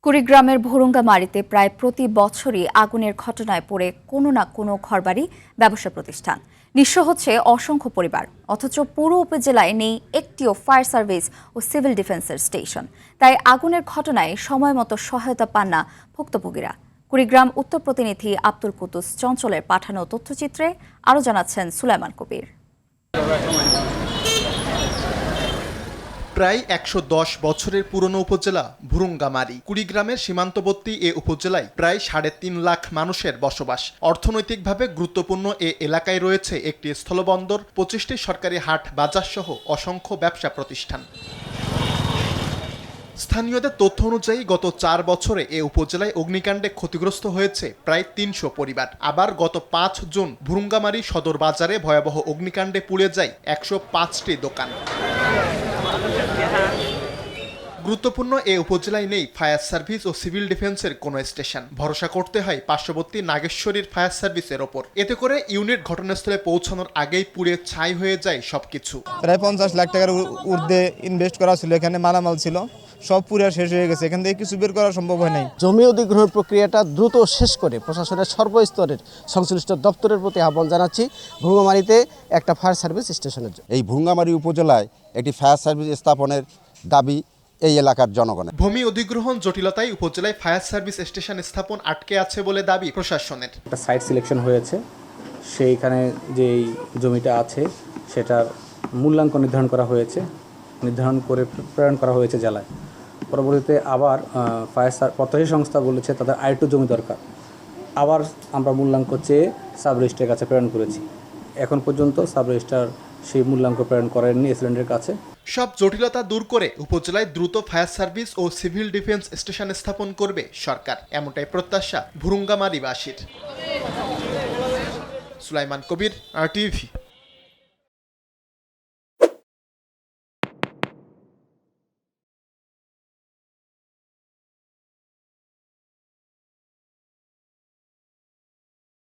কুড়িগ্রামের ভুরুঙ্গামারীতে প্রায় প্রতি বছরই আগুনের ঘটনায় পড়ে কোনো না কোনো ঘরবাড়ি, ব্যবসা প্রতিষ্ঠান। নিঃস্ব হচ্ছে অসংখ্য পরিবার, অথচ পুরো উপজেলায় নেই একটিও ফায়ার সার্ভিস ও সিভিল ডিফেন্সের স্টেশন। তাই আগুনের ঘটনায় সময়মতো সহায়তা পান না ভুক্তভোগীরা। কুড়িগ্রাম উত্তর প্রতিনিধি আব্দুল কুদ্দুস চঞ্চলের পাঠানো তথ্যচিত্রে আরও জানাচ্ছেন সুলাইমান কবির। প্রায় ১১০ বছরের পুরনো উপজেলা ভুরুঙ্গামারী। কুড়িগ্রামের সীমান্তবর্তী এ উপজেলায় প্রায় ৩.৫ লাখ মানুষের বসবাস। অর্থনৈতিকভাবে গুরুত্বপূর্ণ এ এলাকায় রয়েছে একটি স্থলবন্দর, ২৫টি সরকারি হাট বাজার সহ অসংখ্য ব্যবসা প্রতিষ্ঠান। স্থানীয়দের তথ্য অনুযায়ী গত ৪ বছরে এ উপজেলায় অগ্নিকাণ্ডে ক্ষতিগ্রস্ত হয়েছে প্রায় ৩০০ পরিবার। আবার গত ৫ জুন ভুরুঙ্গামারী সদর বাজারে ভয়াবহ অগ্নিকাণ্ডে পুড়ে যায় ১০৫টি দোকান। গুরুত্বপূর্ণ এ উপজেলায় নেই ফায়ার সার্ভিস ও সিভিল ডিফেন্সের কোনো স্টেশন। ভরসা করতে হয় পার্শ্ববর্তী নাগেশ্বরীর ফায়ার সার্ভিসের ওপর। এতে করে ইউনিট ঘটনাস্থলে পৌঁছানোর আগেই পুড়ে ছাই হয়ে যায় সবকিছু। প্রায় ৫০ লাখ টাকার ঊর্ধ্বে ইনভেস্ট করা ছিল, এখানে মালামাল ছিল, সব পুরো শেষ হয়ে গেছে। এখান থেকে কিছু বের করা সম্ভব হয় নাই। জমি অধিগ্রহণ প্রক্রিয়াটা দ্রুত শেষ করে প্রশাসনের সর্বস্তরের সংশ্লিষ্ট দপ্তরের প্রতি আহ্বান জানাচ্ছি ভুরুঙ্গামারীতে একটা ফায়ার সার্ভিস স্টেশনের জন্য। এই ভুরুঙ্গামারী উপজেলায় একটি ফায়ার সার্ভিস স্থাপনের দাবি এই এলাকার জনগণের। ভূমি অধিগ্রহণ জটিলতায় উপজেলায় ফায়ার সার্ভিস স্টেশন স্থাপন আটকে আছে বলে দাবি প্রশাসনের। একটা সাইট সিলেকশন হয়েছে, সেইখানে যেই জমিটা আছে সেটার মূল্যাঙ্ক নির্ধারণ করা হয়েছে, নির্ধারণ করে প্রেরণ করা হয়েছে জেলায়। পরবর্তীতে আবার ফায়ার প্রত্যাশী সংস্থা বলেছে তাদের আরেকটু জমি দরকার। আবার আমরা মূল্যাঙ্ক চেয়ে সাব রেজিস্ট্রারের কাছে প্রেরণ করেছি। এখন পর্যন্ত সাব রেজিস্ট্রার সেই মূল্যাঙ্ক প্রেরণ করেননি এসিল্যান্ডের কাছে। সব জটিলতা দূর করে উপজেলায় দ্রুত ফায়ার সার্ভিস ও সিভিল ডিফেন্স স্টেশন স্থাপন করবে সরকার, এমনটাই প্রত্যাশা ভুরুঙ্গামারীবাসীর। সুলাইমান কবির, RTV।